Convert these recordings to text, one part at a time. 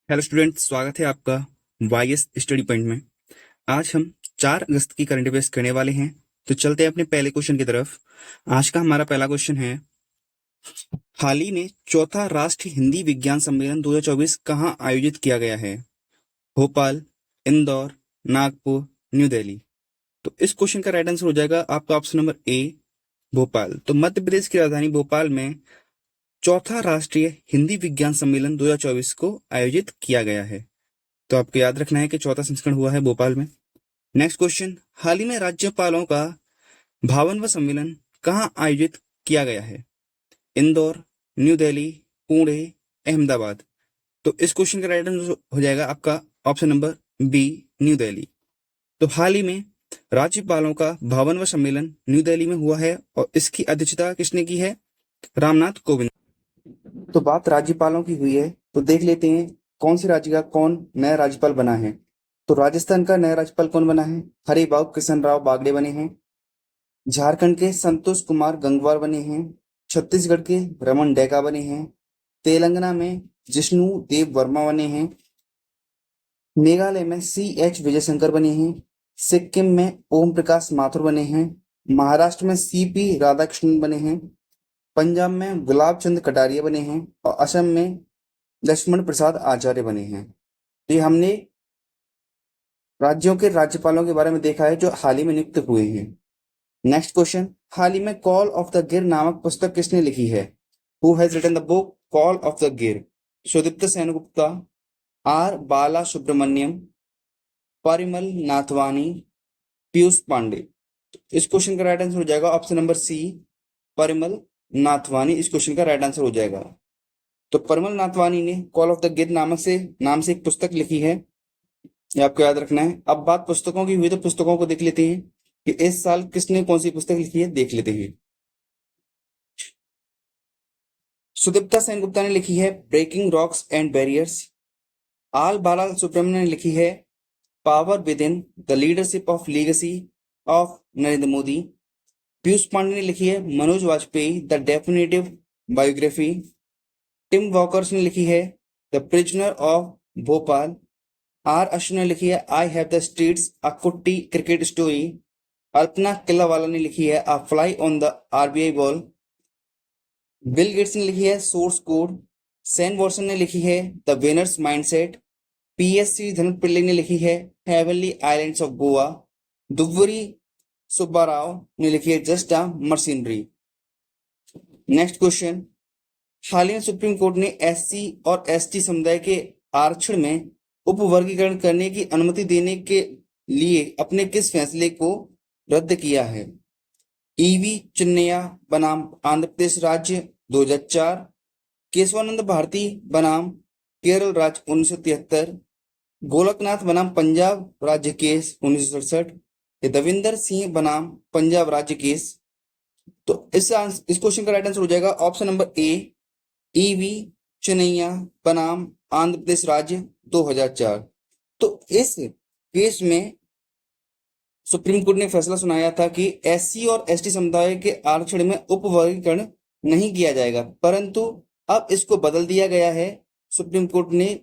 Hello student, स्वागत है आपका वाईएस स्टडी पॉइंट में। आज हम 4 अगस्त की करंट अफेयर्स करने वाले हैं। तो चलते हैं अपने पहले क्वेश्चन की तरफ। आज का हमारा पहला क्वेश्चन है, हाल ही में चौथा राष्ट्रीय हिंदी विज्ञान सम्मेलन 2024 कहाँ आयोजित किया गया है? भोपाल, इंदौर, नागपुर, न्यू दिल्ली। तो इस क्वेश्चन का राइट आंसर हो जाएगा आपका ऑप्शन नंबर ए, भोपाल। तो मध्य प्रदेश की राजधानी भोपाल में चौथा राष्ट्रीय हिंदी विज्ञान सम्मेलन 2024 को आयोजित किया गया है। तो आपको याद रखना है कि चौथा संस्करण हुआ है भोपाल में। नेक्स्ट क्वेश्चन, हाल ही में राज्यपालों का 52वां सम्मेलन कहाँ आयोजित किया गया है? इंदौर, न्यू दिल्ली, पुणे, अहमदाबाद। तो इस क्वेश्चन का राइट आंसर हो जाएगा आपका option number B, new Delhi. तो हाल ही में राज्यपालों का 52वां सम्मेलन न्यू दिल्ली में हुआ है और इसकी अध्यक्षता किसने की है? रामनाथ कोविंद। तो बात राज्यपालों की हुई है, तो देख लेते हैं कौन से राज्य का कौन नया राज्यपाल बना है। तो राजस्थान का नया राज्यपाल कौन बना है? हरिभाऊ कृष्ण राव बागड़े बने हैं। झारखंड के संतोष कुमार गंगवार बने हैं। छत्तीसगढ़ के रमन डेका बने हैं। तेलंगाना में जिष्णु देव वर्मा बने हैं। मेघालय में CH विजयशंकर बने हैं। सिक्किम में ओम प्रकाश माथुर बने हैं। महाराष्ट्र में CP राधाकृष्णन बने हैं। पंजाब में गुलाब चंद कटारिया बने हैं और असम में लक्ष्मण प्रसाद आचार्य बने हैं। तो ये हमने राज्यों के राज्यपालों के बारे में देखा है जो हाल ही में नियुक्त हुए हैं। नेक्स्ट क्वेश्चन, हाल ही में कॉल ऑफ द गिर नामक पुस्तक किसने लिखी है? Who has written the book call of the Gir? Sudipta Sengupta, R Bala Subramaniam, Parimal Nathwani, Piyush Pandey. इस क्वेश्चन का राइट आंसर हो जाएगा option number C, Parimal Nathwani. इस क्वेश्चन का राइट आंसर हो जाएगा। तो परिमल नाथवानी ने कॉल ऑफ द गिर नाम से एक पुस्तक लिखी है, ये आपको याद रखना है। अब बात पुस्तकों की हुई तो पुस्तकों को देख लेते हैं कि इस साल किसने कौन सी पुस्तक लिखी है, देख लेते हैं। सुदीप्ता सेनगुप्ता ने लिखी है breaking rocks and barriers. R Bala Subramaniam ने लिखी है power within the leadership of legacy of Narendra Modi. Piyush Pandey ने लिखी है Manoj Vajpayee the definitive biography. Tim Walkers ने लिखी है the prisoner of Bhopal. R Ashwin ने लिखी है I have the streets a kutti cricket story. Alpana Killawala ने लिखी है a fly on the RBI wall. Bill Gates ने लिखी है सोर्स कोड। सैन वॉटसन ने लिखी है द विनर्स माइंडसेट। PSC धनत पिल्ले ने लिखी है heavenly islands of Goa. Duvvuri Subbarao ने लिखी है just a mercenary. Next question, हाल ही में सुप्रीम कोर्ट ने SC और ST समुदाय के आरक्षण में उपवर्गीकरण करने की अनुमति देने के लिए अपने किस फैसले को रद्द किया है? EV चिन्नैया बनाम आंध्र प्रदेश राज्य 2004, केशवानंद भारती बनाम केरल राज्य 1973, गोलकनाथ बनाम पंजाब राज्य केस 1967, दविंदर सिंह बनाम पंजाब राज्य केस। तो इस क्वेश्चन का राइट आंसर हो जाएगा ऑप्शन नंबर ए, EV चिन्नैया बनाम आंध्र प्रदेश राज्य 2004। तो इस केस में सुप्रीम कोर्ट ने फैसला सुनाया था कि SC और ST समुदाय के आरक्षण में उपवर्गीकरण नहीं किया जाएगा, परंतु अब इसको बदल दिया गया है। सुप्रीम कोर्ट ने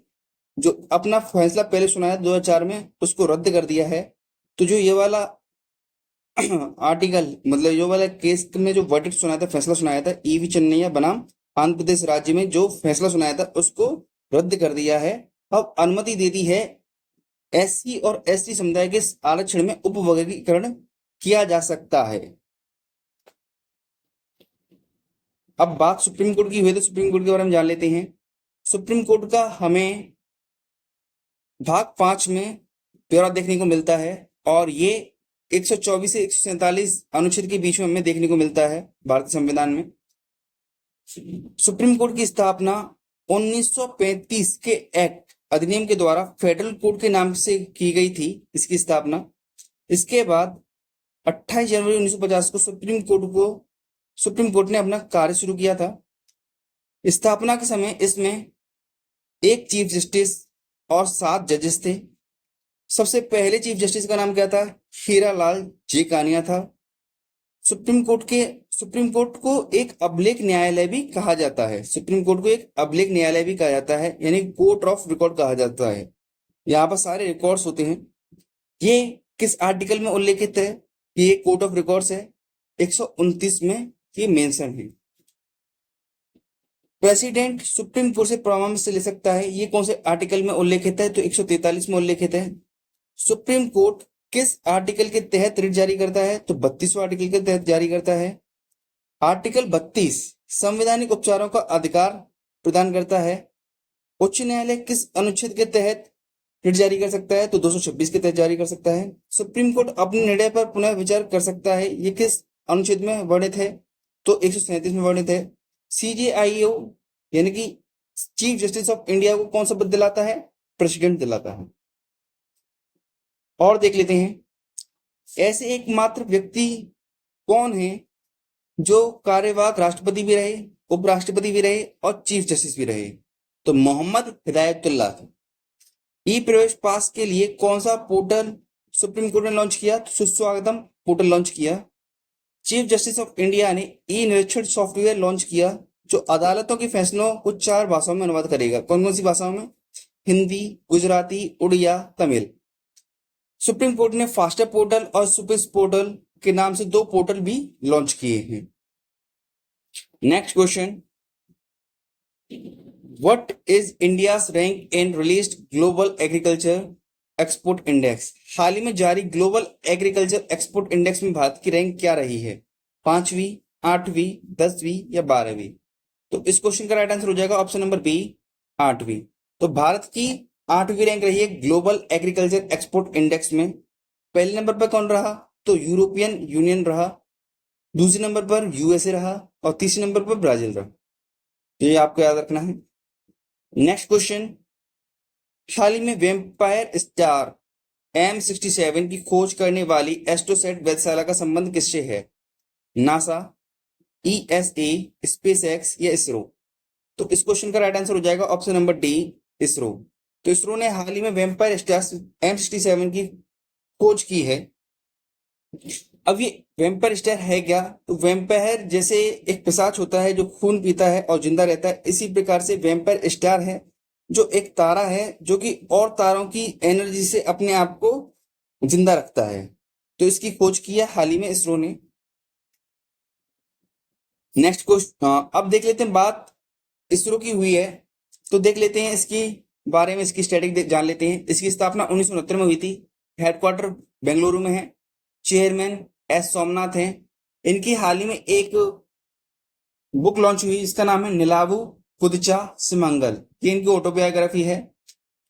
जो अपना फैसला पहले सुनाया 2004 में, उसको रद्द कर दिया है। तो जो ये वाला आर्टिकल, मतलब ये वाला केस में जो वर्डिक्ट सुनाया था, फैसला सुनाया था EV चिन्नैया बनाम आंध्र प्रदेश राज्य में जो फैसला सुनाया था, उसको रद्द कर दिया है। अब अनुमति दे दी है SC और ST समुदाय के आरक्षण में उपवर्गीकरण किया जा सकता है। अब बात सुप्रीम कोर्ट की हुई तो सुप्रीम कोर्ट के बारे में जान लेते हैं। सुप्रीम कोर्ट का हमें भाग 5 में ब्यौरा देखने को मिलता है और ये 124 से 147 अनुच्छेद के बीच में हमें देखने को मिलता है भारतीय संविधान में। सुप्रीम कोर्ट की स्थापना 1935 के एक्ट अधिनियम के द्वारा फेडरल कोर्ट के नाम से की गई थी, इसकी स्थापना। इसके बाद 28 जनवरी 1950 को सुप्रीम कोर्ट ने अपना कार्य शुरू किया था। स्थापना के समय इसमें एक चीफ जस्टिस और 7 जजेस थे। सबसे पहले चीफ जस्टिस का नाम क्या था? हीरालाल जे कानिया था। सुप्रीम कोर्ट को एक अभिलेख न्यायालय भी कहा जाता है। सुप्रीम कोर्ट को एक अभिलेख न्यायालय भी कहा जाता है, यानी कोर्ट ऑफ रिकॉर्ड कहा जाता है। यहाँ पर सारे रिकॉर्ड्स होते हैं। ये किस आर्टिकल में उल्लेखित है कि ये कोर्ट ऑफ रिकॉर्ड्स है? 129 में ये मेंशन है। प्रेसिडेंट सुप्रीम कोर्ट से परामर्श ले सकता है, ये कौन से आर्टिकल में उल्लेखित है? तो 143 में उल्लेखित है। सुप्रीम कोर्ट किस आर्टिकल के तहत रिट जारी करता है? तो 32वें आर्टिकल के तहत जारी करता है। आर्टिकल 32 संवैधानिक उपचारों का अधिकार प्रदान करता है। उच्च न्यायालय किस अनुच्छेद के तहत रिट जारी कर सकता है? तो 226 के तहत जारी कर सकता है। सुप्रीम कोर्ट अपने निर्णय पर पुनः विचार कर सकता है, ये किस अनुच्छेद में वर्णित है? तो 137 में वर्णित है। सीजेआईओ यानी कि चीफ जस्टिस ऑफ इंडिया को कौन सा पद दिलाता है? प्रेसिडेंट दिलाता है। और देख लेते हैं ऐसे एकमात्र व्यक्ति कौन है जो कार्यवाहक राष्ट्रपति भी रहे, उपराष्ट्रपति भी रहे और चीफ जस्टिस भी रहे? तो मोहम्मद हिदायतुल्लाह। ई प्रवेश पास के लिए कौन सा पोर्टल सुप्रीम कोर्ट ने लॉन्च किया? तो सुस्वागतम पोर्टल लॉन्च किया। चीफ जस्टिस ऑफ इंडिया ने ई निरीक्षण सॉफ्टवेयर लॉन्च किया जो अदालतों के फैसलों को 4 भाषाओं में अनुवाद करेगा। कौन कौन सी भाषाओं में? हिंदी, गुजराती, उड़िया, तमिल। सुप्रीम कोर्ट ने फास्टर पोर्टल और सुपिस पोर्टल के नाम से 2 पोर्टल भी लॉन्च किए हैं। Next question, what is India's rank in released global agriculture export index? हाल ही में जारी ग्लोबल एग्रीकल्चर एक्सपोर्ट इंडेक्स में भारत की रैंक क्या रही है? 5वीं, 8वीं, 10वीं या 12वीं? तो इस क्वेश्चन का राइट आंसर हो जाएगा ऑप्शन नंबर बी, 8वीं। तो भारत की 8वीं रैंक रही है ग्लोबल एग्रीकल्चर एक्सपोर्ट इंडेक्स में। पहले नंबर पर कौन रहा? तो यूरोपियन यूनियन रहा। दूसरे नंबर पर यूएसए रहा और तीसरे नंबर पर ब्राजील रहा। तो ये आपको याद रखना है। नेक्स्ट क्वेश्चन, हाल ही में वेम्पायर स्टार M67 की खोज करने वाली एस्ट्रोसैट वेधशाला का संबंध किससे है? नासा, ESA, स्पेसएक्स या इसरो? तो इस क्वेश्चन का राइट आंसर हो जाएगा ऑप्शन नंबर डी, इसरो। तो इसरो ने हाल ही में वेम्पायर स्टार M67 की खोज की है। अब ये वेम्पायर स्टार है क्या? तो वेम्पायर जैसे एक पिशाच होता है जो खून पीता है और जिंदा रहता है, इसी प्रकार से वेम्पायर स्टार है जो एक तारा है जो कि और तारों की एनर्जी से अपने आप को जिंदा रखता है। तो इसकी खोज की है हाल ही में इसरो ने। नेक्स्ट क्वेश्चन, अब देख लेते हैं बात इसरो की हुई है तो देख लेते हैं इसकी बारे में, इसकी स्टैटिक जान लेते हैं। इसकी स्थापना 1969 में हुई थी। हेडक्वार्टर बेंगलुरु में है। चेयरमैन एस सोमनाथ हैं। इनकी हाल ही में एक बुक लॉन्च हुई, इसका नाम है निलावु कुदचा सिमंगल। ये इनकी ऑटोबायोग्राफी है।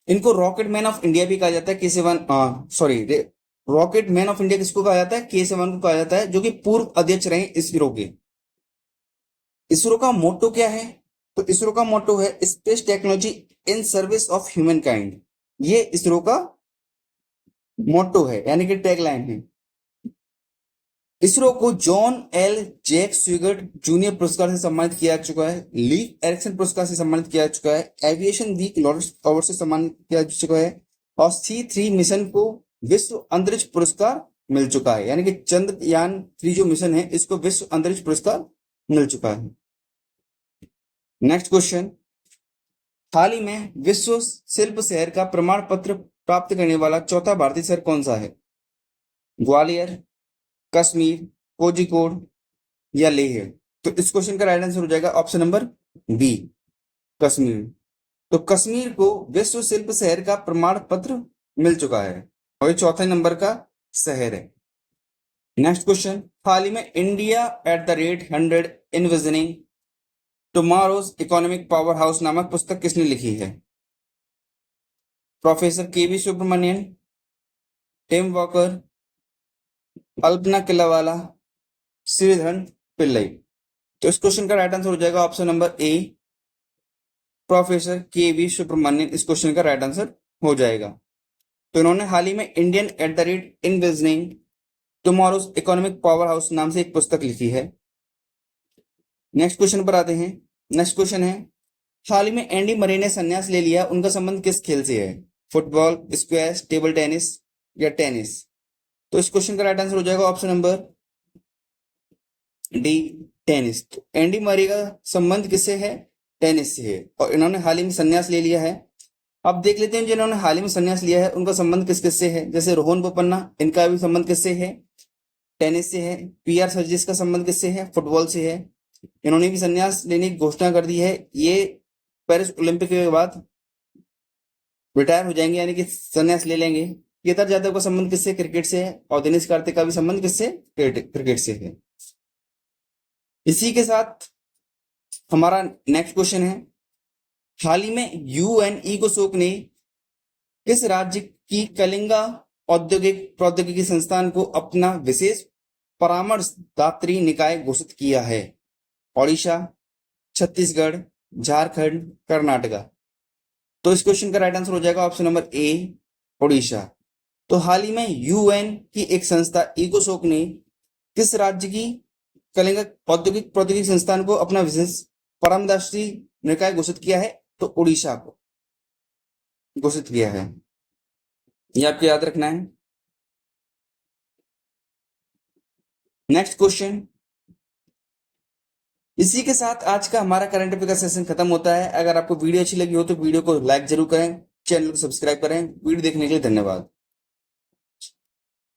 इनको रॉकेट मैन ऑफ इंडिया भी कहा जाता है। रॉकेट मैन ऑफ इंडिया किसको कहा जाता है? K7 को कहा जाता है, जो कि पूर्व अध्यक्ष रहे इसरो के। इसरो का मोटो क्या है? तो इसरो का मोटो है space technology in service of human kind. ये इसरो का मोटो है, यानी कि टैगलाइन है। इसरो को जॉन एल जैक स्विगर्ट जूनियर पुरस्कार से सम्मानित किया जा चुका है। लीव एरिक्सन पुरस्कार से सम्मानित किया जा चुका है। एविएशन वीक लॉरेंस अवार्ड से सम्मानित किया जा चुका है। और C3 मिशन को विश्व अंतरिक्ष पुरस्कार मिल चुका है, यानी कि चंद्रयान 3 जो मिशन है इसको विश्व अंतरिक्ष पुरस्कार मिल चुका है। नेक्स्ट क्वेश्चन, हाल ही में विश्व शिल्प शहर का प्रमाण पत्र प्राप्त करने वाला चौथा भारतीय शहर कौन सा है? ग्वालियर, कश्मीर, कोझिकोड या लेह? तो इस क्वेश्चन का राइट आंसर हो जाएगा ऑप्शन नंबर बी, कश्मीर। तो कश्मीर को विश्व शिल्प शहर का प्रमाण पत्र मिल चुका है और ये चौथे नंबर का शहर है। नेक्स्ट क्वेश्चन, हाल ही में India at the rate 100 envisioning tomorrow's economic powerhouse नामक पुस्तक किसने लिखी है? Professor KV Subramanian, Tim Walker, Alpana Killawala, Sridharan Pillai? तो इस क्वेश्चन का राइट आंसर हो जाएगा option number A, professor KV Subramanian. इस क्वेश्चन का राइट आंसर हो जाएगा। तो इन्होंने हाल ही में Indian at the rate envisioning tomorrow's economic powerhouse नाम से एक पुस्तक लिखी है। नेक्स्ट क्वेश्चन पर आते हैं। नेक्स्ट क्वेश्चन है, हाल ही में एंडी मरे ने संन्यास ले लिया, उनका संबंध किस खेल से है? फुटबॉल, स्क्वैश, टेबल टेनिस या टेनिस? तो इस क्वेश्चन का राइट आंसर हो जाएगा ऑप्शन नंबर डी टेनिस। तो एंडी मरी का संबंध किससे है? टेनिस से है, और इन्होंने हाल ही में संन्यास ले लिया है। अब देख लेते हैं जिन्होंने हाल ही में संन्यास लिया है उनका संबंध किस किस से है। जैसे रोहन बोपन्ना, इनका भी संबंध किससे है? टेनिस से है। पीआर सर्जिस का संबंध किससे है? फुटबॉल से है। इन्होंने भी संन्यास लेने की घोषणा कर दी है। ये पेरिस ओलंपिक के बाद रिटायर हो जाएंगे, यानी कि संन्यास ले लेंगे। केदार जाधव का संबंध किससे? क्रिकेट से है। और दिनेश कार्तिक का भी संबंध किससे? क्रिकेट से है। इसी के साथ हमारा नेक्स्ट क्वेश्चन है, हाल ही में यूएन इकोसोक ने किस राज्य की कलिंगा औद्योगिक प्रौद्योगिकी संस्थान को अपना विशेष परामर्शदात्री निकाय घोषित किया है? ओडिशा, छत्तीसगढ़, झारखंड, कर्नाटका। तो इस क्वेश्चन का राइट आंसर हो जाएगा ऑप्शन नंबर ए, ओडिशा। तो हाल ही में यूएन की एक संस्था इकोसोक ने किस राज्य की कलिंगा औद्योगिक प्रौद्योगिकी संस्थान को अपना विशेष परामर्शदात्री निकाय घोषित किया है? तो उड़ीसा को घोषित किया है। ये आपको याद रखना है। Next question. इसी के साथ आज का हमारा करंट अफेयर का सेशन खत्म होता है। अगर आपको वीडियो अच्छी लगी हो तो वीडियो को लाइक जरूर करें, चैनल को सब्सक्राइब करें। वीडियो देखने के लिए धन्यवाद।